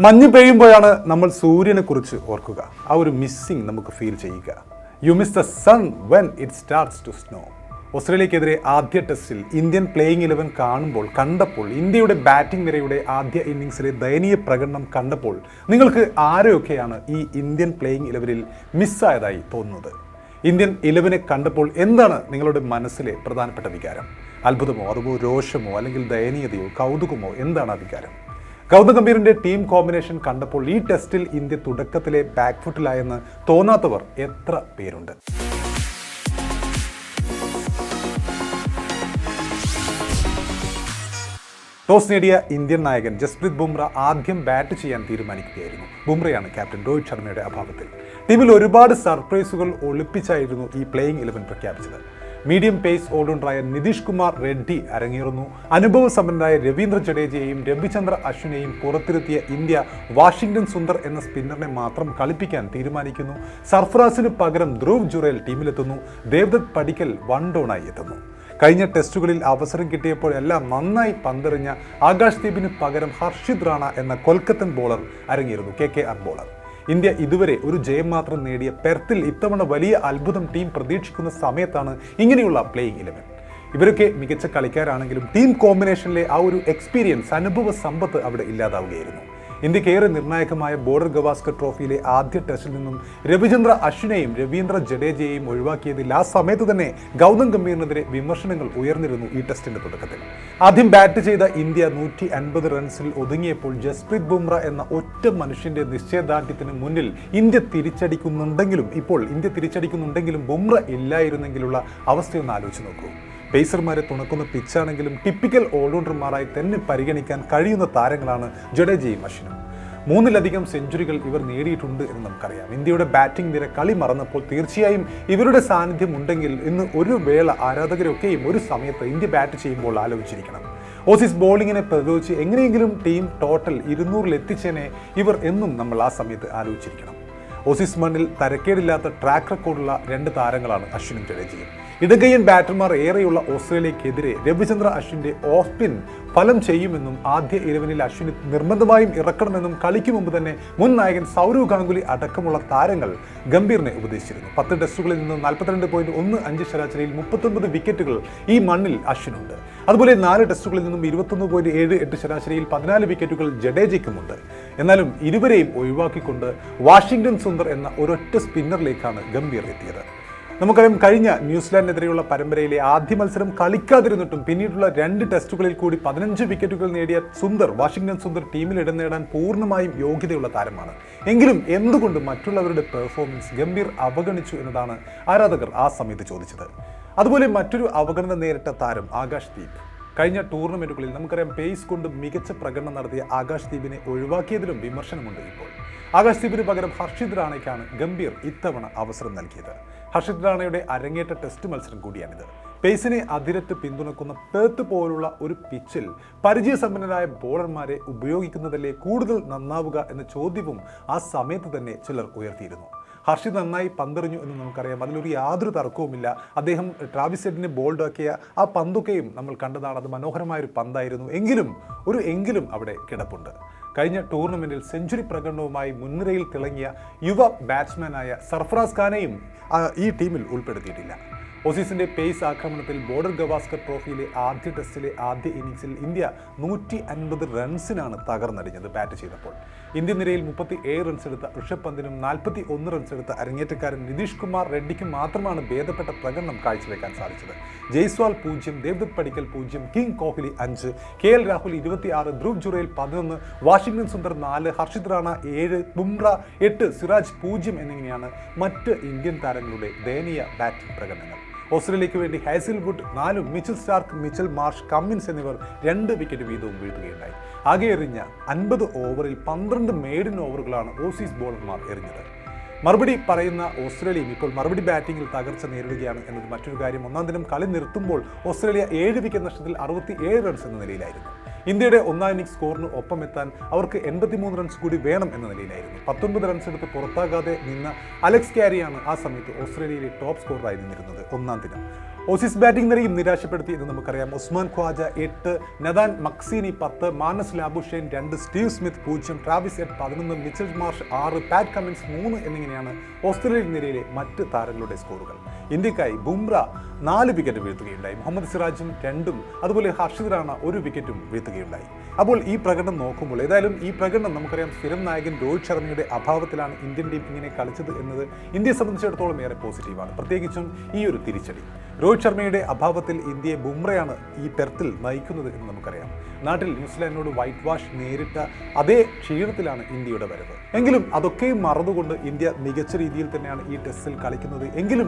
മഞ്ഞ് പെയ്യുമ്പോഴാണ് നമ്മൾ സൂര്യനെ കുറിച്ച് ഓർക്കുക. ആ ഒരു മിസ്സിങ് നമുക്ക് ഫീൽ ചെയ്യുക. You miss the sun when it starts to snow. ഓസ്ട്രേലിയക്കെതിരെ ആദ്യ ടെസ്റ്റിൽ ഇന്ത്യൻ പ്ലേയിങ് 11 കണ്ടപ്പോൾ ഇന്ത്യയുടെ ബാറ്റിംഗ് നിരയുടെ ആദ്യ ഇന്നിങ്സിലെ ദയനീയ പ്രകടനം കണ്ടപ്പോൾ നിങ്ങൾക്ക് ആരെയൊക്കെയാണ് ഈ ഇന്ത്യൻ പ്ലേയിങ് 11-ൽ മിസ്സായതായി തോന്നുന്നത്? ഇന്ത്യൻ 11-നെ കണ്ടപ്പോൾ എന്താണ് നിങ്ങളുടെ മനസ്സിലെ പ്രധാനപ്പെട്ട വികാരം? അത്ഭുതമോ, അറിവോ, രോഷമോ, അല്ലെങ്കിൽ ദയനീയതയോ, കൗതുകമോ? എന്താണ് ആ വികാരം? ഗൗതം ഗംഭീറിന്റെ ടീം കോമ്പിനേഷൻ കണ്ടപ്പോൾ ഈ ടെസ്റ്റിൽ ഇന്ത്യ തുടക്കത്തിലെ ബാക്ക്ഫുട്ടിലായെന്ന് തോന്നാത്തവർ എത്ര പേരുണ്ട്? ടോസ് നേടിയ ഇന്ത്യൻ നായകൻ ജസ്പ്രീത് ബുംറ ആദ്യം ബാറ്റ് ചെയ്യാൻ തീരുമാനിക്കുകയായിരുന്നു. ബുംറയാണ് ക്യാപ്റ്റൻ രോഹിത് ശർമ്മയുടെ അഭാവത്തിൽ. ടീമിൽ ഒരുപാട് സർപ്രൈസുകൾ ഒളിപ്പിച്ചായിരുന്നു ഈ പ്ലേയിങ് 11 പ്രഖ്യാപിച്ചത്. മീഡിയം പേസ് ഓൾറൗണ്ടറായ നിതീഷ് കുമാർ റെഡ്ഡി അരങ്ങേറുന്നു. അനുഭവസമ്പന്നരായ രവീന്ദ്ര ജഡേജയെയും രവിചന്ദ്ര അശ്വിനെയും പുറത്തിരുത്തിയ ഇന്ത്യ വാഷിംഗ്ടൺ സുന്ദർ എന്ന സ്പിന്നറിനെ മാത്രം കളിപ്പിക്കാൻ തീരുമാനിക്കുന്നു. സർഫറാസിന് പകരം ധ്രുവ് ജുറേൽ ടീമിലെത്തുന്നു. ദേവ്ദത്ത് പടിക്കൽ വൺ ഡൗണായി എത്തുന്നു. കഴിഞ്ഞ ടെസ്റ്റുകളിൽ അവസരം കിട്ടിയപ്പോഴെല്ലാം നന്നായി പന്തെറിഞ്ഞ ആകാശ് ദീപിന് പകരം ഹർഷിത് റാണ എന്ന കൊൽക്കത്തൻ ബോളർ അരങ്ങേറുന്നു. KKR bowler. ഇന്ത്യ ഇതുവരെ ഒരു ജയം മാത്രം നേടിയ പെർത്തിൽ ഇത്തവണ വലിയ അത്ഭുതം ടീം പ്രതീക്ഷിക്കുന്ന സമയത്താണ് ഇങ്ങനെയുള്ള പ്ലേയിങ് 11. ഇവരൊക്കെ മികച്ച കളിക്കാരാണെങ്കിലും ടീം കോമ്പിനേഷനിലെ ആ ഒരു എക്സ്പീരിയൻസ്, അനുഭവ സമ്പത്ത് അവിടെ ഇല്ലാതാവുകയായിരുന്നു. ഇന്ത്യക്ക് ഏറെ നിർണായകമായ ബോർഡർ ഗവാസ്കർ ട്രോഫിയിലെ ആദ്യ ടെസ്റ്റിൽ നിന്നും രവിചന്ദ്ര അശ്വിനെയും രവീന്ദ്ര ജഡേജയെയും ഒഴിവാക്കിയതിൽ ആ സമയത്ത് തന്നെ ഗൗതം ഗംഭീറിനെതിരെ വിമർശനങ്ങൾ ഉയർന്നിരുന്നു. ഈ ടെസ്റ്റിന്റെ തുടക്കത്തിൽ ആദ്യം ബാറ്റ് ചെയ്ത ഇന്ത്യ 150 റൺസിൽ ഒതുങ്ങിയപ്പോൾ ജസ്പ്രീത് ബുംറ എന്ന ഒറ്റ മനുഷ്യന്റെ നിശ്ചയദാർഢ്യത്തിന് മുന്നിൽ ഇന്ത്യ തിരിച്ചടിക്കുന്നുണ്ടെങ്കിലും ബുംറ ഇല്ലായിരുന്നെങ്കിലുള്ള അവസ്ഥയൊന്ന് ആലോചിച്ച് നോക്കൂ. പേസർമാരെ തുണക്കുന്ന പിച്ചാണെങ്കിലും ടിപ്പിക്കൽ ഓൾറൗണ്ടർമാരായി തന്നെ പരിഗണിക്കാൻ കഴിയുന്ന താരങ്ങളാണ് ജഡേജയും അശ്വിനും. 3-ലധികം സെഞ്ചുറികൾ ഇവർ നേടിയിട്ടുണ്ട് എന്ന് നമുക്കറിയാം. ഇന്ത്യയുടെ ബാറ്റിംഗ് നിര കളി മറന്നപ്പോൾ തീർച്ചയായും ഇവരുടെ സാന്നിധ്യം ഉണ്ടെങ്കിൽ ഇന്ന് ഒരു വേള ആരാധകരൊക്കെയും ഒരു സമയത്ത് ഇന്ത്യ ബാറ്റ് ചെയ്യുമ്പോൾ ആലോചിച്ചിരിക്കണം. ഓസീസ് ബോളിങ്ങിനെ പ്രതിരോധിച്ച് എങ്ങനെയെങ്കിലും ടീം ടോട്ടൽ 200-ൽ എത്തിച്ചേനെ ഇവർ എന്നും നമ്മൾ ആ സമയത്ത് ആലോചിച്ചിരിക്കണം. ഓസീസ് മണ്ണിൽ തരക്കേടില്ലാത്ത ട്രാക്ക് റെക്കോർഡുള്ള 2 താരങ്ങളാണ് അശ്വിനും ജഡേജയും. ഇടകയ്യൻ ബാറ്റർമാർ ഏറെയുള്ള ഓസ്ട്രേലിയക്കെതിരെ രവിചന്ദ്ര അശ്വിന്റെ ഓഫ് സ്പിൻ ഫലം ചെയ്യുമെന്നും ആദ്യ 11-ൽ അശ്വിന് നിർബന്ധമായും ഇറക്കണമെന്നും കളിക്ക് മുമ്പ് തന്നെ മുൻ നായകൻ സൗരവ് ഗാംഗുലി അടക്കമുള്ള താരങ്ങൾ ഗംഭീറിനെ ഉപദേശിച്ചിരുന്നു. 10 ടെസ്റ്റുകളിൽ നിന്ന് 42.15 ശരാശരിയിൽ 39 വിക്കറ്റുകൾ ഈ മണ്ണിൽ അശ്വിനുണ്ട്. അതുപോലെ 4 ടെസ്റ്റുകളിൽ നിന്നും 21.78 ശരാശരിയിൽ 14 വിക്കറ്റുകൾ ജഡേജയ്ക്കുമുണ്ട്. എന്നാലും ഇരുവരെയും ഒഴിവാക്കിക്കൊണ്ട് വാഷിംഗ്ടൺ സുന്ദർ എന്ന ഒരൊറ്റ സ്പിന്നറിലേക്കാണ് ഗംഭീർ എത്തിയത്. നമുക്കറിയാം, കഴിഞ്ഞ ന്യൂസിലാൻഡിനെതിരെയുള്ള പരമ്പരയിലെ ആദ്യ മത്സരം കളിക്കാതിരുന്നിട്ടും പിന്നീടുള്ള 2 ടെസ്റ്റുകളിൽ കൂടി 15 വിക്കറ്റുകൾ നേടിയ വാഷിംഗ്ടൺ സുന്ദർ ടീമിൽ ഇടം നേടാൻ പൂർണ്ണമായും യോഗ്യതയുള്ള താരമാണ്. എങ്കിലും എന്തുകൊണ്ട് മറ്റുള്ളവരുടെ പെർഫോമൻസ് ഗംഭീർ അവഗണിച്ചു എന്നതാണ് ആരാധകർ ആ സമയത്ത് ചോദിച്ചത്. അതുപോലെ മറ്റൊരു അവഗണന നേരിട്ട താരം ആകാശ് ദീപ്. കഴിഞ്ഞ ടൂർണമെന്റുകളിൽ നമുക്കറിയാം, പേസ് കൊണ്ട് മികച്ച പ്രകടനം നടത്തിയ ആകാശ് ദീപിനെ ഒഴിവാക്കിയതിലും വിമർശനമുണ്ട്. ഇപ്പോൾ ആകാശ് ദീപിന് പകരം ഹർഷിത് റാണയ്ക്കാണ് ഗംഭീർ ഇത്തവണ അവസരം നൽകിയത്. ഹർഷിത് റാണയുടെ അരങ്ങേറ്റ ടെസ്റ്റ് മത്സരം കൂടിയാണിത്. പേസിനെ അതിരറ്റ് പിന്തുണക്കുന്ന പെർത്ത് പോലുള്ള ഒരു പിച്ചിൽ പരിചയസമ്പന്നരായ ബോളർമാരെ ഉപയോഗിക്കുന്നതല്ലേ കൂടുതൽ നന്നാവുക എന്ന ചോദ്യവും ആ സമയത്ത് തന്നെ ചിലർ ഉയർത്തിയിരുന്നു. ഹർഷിത് നന്നായി പന്തെറിഞ്ഞു എന്ന് നമുക്കറിയാം, അതിലൊരു യാതൊരു തർക്കവുമില്ല. അദ്ദേഹം ട്രാവിസ് ഹെഡിനെ ബോൾഡാക്കിയ ആ പന്തൊക്കെയും നമ്മൾ കണ്ടതാണ്. അത് മനോഹരമായൊരു പന്തായിരുന്നു. എങ്കിലും അവിടെ കിടപ്പുണ്ട്. കഴിഞ്ഞ ടൂർണമെന്റിൽ സെഞ്ചുറി പ്രകടനവുമായി മുൻനിരയിൽ തിളങ്ങിയ യുവ ബാറ്റ്സ്മാനായ സർഫറാസ് ഖാനെയും ഈ ടീമിൽ ഉൾപ്പെടുത്തിയിട്ടില്ല. ഓസീസിന്റെ പേസ് ആക്രമണത്തിൽ ബോർഡർ ഗവാസ്കർ ട്രോഫിയിലെ ആദ്യ ടെസ്റ്റിലെ ആദ്യ ഇന്നിംഗ്സിൽ ഇന്ത്യ 150 റൺസിനാണ് തകർന്നടിഞ്ഞത് ബാറ്റ് ചെയ്തപ്പോൾ. ഇന്ത്യൻ നിരയിൽ 37 റൺസ് എടുത്ത ഋഷഭ് പന്തിനും 41 റൺസ് എടുത്ത അരങ്ങേറ്റക്കാരൻ നിതീഷ് കുമാർ റെഡ്ഡിക്കും മാത്രമാണ് ഭേദപ്പെട്ട പ്രകടനം കാഴ്ചവെക്കാൻ സാധിച്ചത്. Jaiswal 0, Devdutt Padikkal 0, king Kohli 5, KL Rahul 26, Dhruv Jurel 11, Washington Sundar 4, Harshit Rana 7, Bumrah 8, Siraj 0 എന്നിങ്ങനെയാണ് മറ്റ് ഇന്ത്യൻ താരങ്ങളുടെ ദയനീയ ബാറ്റിംഗ് പ്രകടനങ്ങൾ. ഓസ്ട്രേലിയയ്ക്ക് വേണ്ടി ഹാസിൽവുഡ് 4, Mitchell Starc, Mitchell Marsh, Cummins എന്നിവർ 2 വിക്കറ്റ് വീതവും വീഴ്ത്തുകയുണ്ടായി. ആകെ എറിഞ്ഞ 50 ഓവറിൽ 12 മെയ്ഡൻ ഓവറുകളാണ് ഓസീസ് ബോളർമാർ എറിഞ്ഞത്. മറുപടി പറയുന്ന ഓസ്ട്രേലിയയും ഇപ്പോൾ മറുപടി ബാറ്റിംഗിൽ തകർച്ച നേരിടുകയാണ് എന്നത് മറ്റൊരു കാര്യം. 1-ാം ദിനം കളി നിർത്തുമ്പോൾ ഓസ്ട്രേലിയ 7 വിക്കറ്റ് നഷ്ടത്തിൽ 67 റൺസ് എന്ന നിലയിലായിരുന്നു. ഇന്ത്യയുടെ ഒന്നാം ഇന്നിംഗ്സ് സ്കോറിന് ഒപ്പം എത്താൻ അവർക്ക് 83 റൺസ് കൂടി വേണം എന്ന നിലയിലായിരുന്നു. 19 റൺസ് എടുത്ത് പുറത്താകാതെ നിന്ന അലക്സ് ക്യാരിയാണ് ആ സമയത്ത് ഓസ്ട്രേലിയയിലെ ടോപ്പ് സ്കോററായി നിന്നിരുന്നത് ഒന്നാം ദിനം. ഓസീസ് ബാറ്റിംഗ് നിരയും നിരാശപ്പെടുത്തി എന്ന് നമുക്കറിയാം. Usman Khawaja 8, Nathan McSweeney 10, Marnus Labuschagne 2, Steve Smith 0, Travis Head 11, Mitchell Marsh 6, Pat Cummins 3 എന്നിങ്ങനെയാണ് ഓസ്ട്രേലിയൻ നിരയിലെ മറ്റ് താരങ്ങളുടെ സ്കോറുകൾ. ഇന്ത്യക്കായി ബുംറ 4 വിക്കറ്റ് വീഴ്ത്തുകയുണ്ടായി. മുഹമ്മദ് സിറാജും 2ഉം അതുപോലെ ഹർഷിദ് റാണ 1 വിക്കറ്റും വീഴ്ത്തുകയുണ്ടായി. അപ്പോൾ ഈ പ്രകടനം നോക്കുമ്പോൾ ഏതായാലും ഈ പ്രകടനം നമുക്കറിയാം സ്ഥിരം നായകൻ രോഹിത് ശർമ്മയുടെ അഭാവത്തിലാണ് ഇന്ത്യൻ ടീം ഇങ്ങനെ കളിച്ചത് എന്നത് ഇന്ത്യയെ സംബന്ധിച്ചിടത്തോളം ഏറെ പോസിറ്റീവാണ്. പ്രത്യേകിച്ചും ഈ ഒരു തിരിച്ചടി. രോഹിത് ശർമ്മയുടെ അഭാവത്തിൽ ഇന്ത്യയെ ബുംറയാണ് ഈ പെർത്തിൽ നയിക്കുന്നത് എന്ന് നമുക്കറിയാം. നാട്ടിൽ ന്യൂസിലാൻഡിനോട് വൈറ്റ് വാഷ് നേരിട്ട അതേ ക്ഷീണത്തിലാണ് ഇന്ത്യയുടെ വരവ്. എങ്കിലും അതൊക്കെയും മറന്നുകൊണ്ട് ഇന്ത്യ മികച്ച രീതിയിൽ തന്നെയാണ് ഈ ടെസ്റ്റിൽ കളിക്കുന്നത്. എങ്കിലും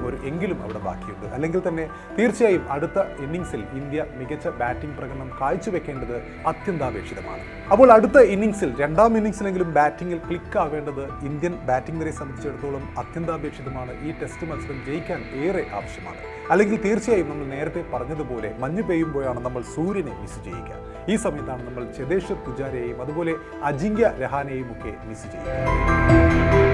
അവിടെ ബാക്കിയുണ്ട്. അല്ലെങ്കിൽ തന്നെ തീർച്ചയായും അടുത്ത ഇന്നിംഗ്സിൽ ഇന്ത്യ മികച്ച ബാറ്റിംഗ് പ്രകടനം കാഴ്ചവെക്കേണ്ടത് അത്യന്താപേക്ഷിതമാണ്. അപ്പോൾ അടുത്ത ഇന്നിംഗ്സിൽ രണ്ടാം ഇന്നിംഗ്സിലെങ്കിലും ബാറ്റിംഗിൽ ക്ലിക്ക് ആവേണ്ടത് ഇന്ത്യൻ ബാറ്റിംഗ് നിരയെ സംബന്ധിച്ചിടത്തോളം അത്യന്താപേക്ഷിതമാണ്. ഈ ടെസ്റ്റ് മത്സരം ജയിക്കാൻ ഏറെ ആവശ്യമാണ്. അല്ലെങ്കിൽ തീർച്ചയായും നമ്മൾ നേരത്തെ പറഞ്ഞതുപോലെ മഞ്ഞ് പെയ്യുമ്പോഴാണ് നമ്മൾ സൂര്യനെ മിസ് ചെയ്യുക. ഈ സമയത്താണ് നമ്മൾ ചേതേശ്വർ പുജാരയെയും അതുപോലെ അജിങ്ക്യ രഹാനെയും ഒക്കെ മിസ് ചെയ്യുക.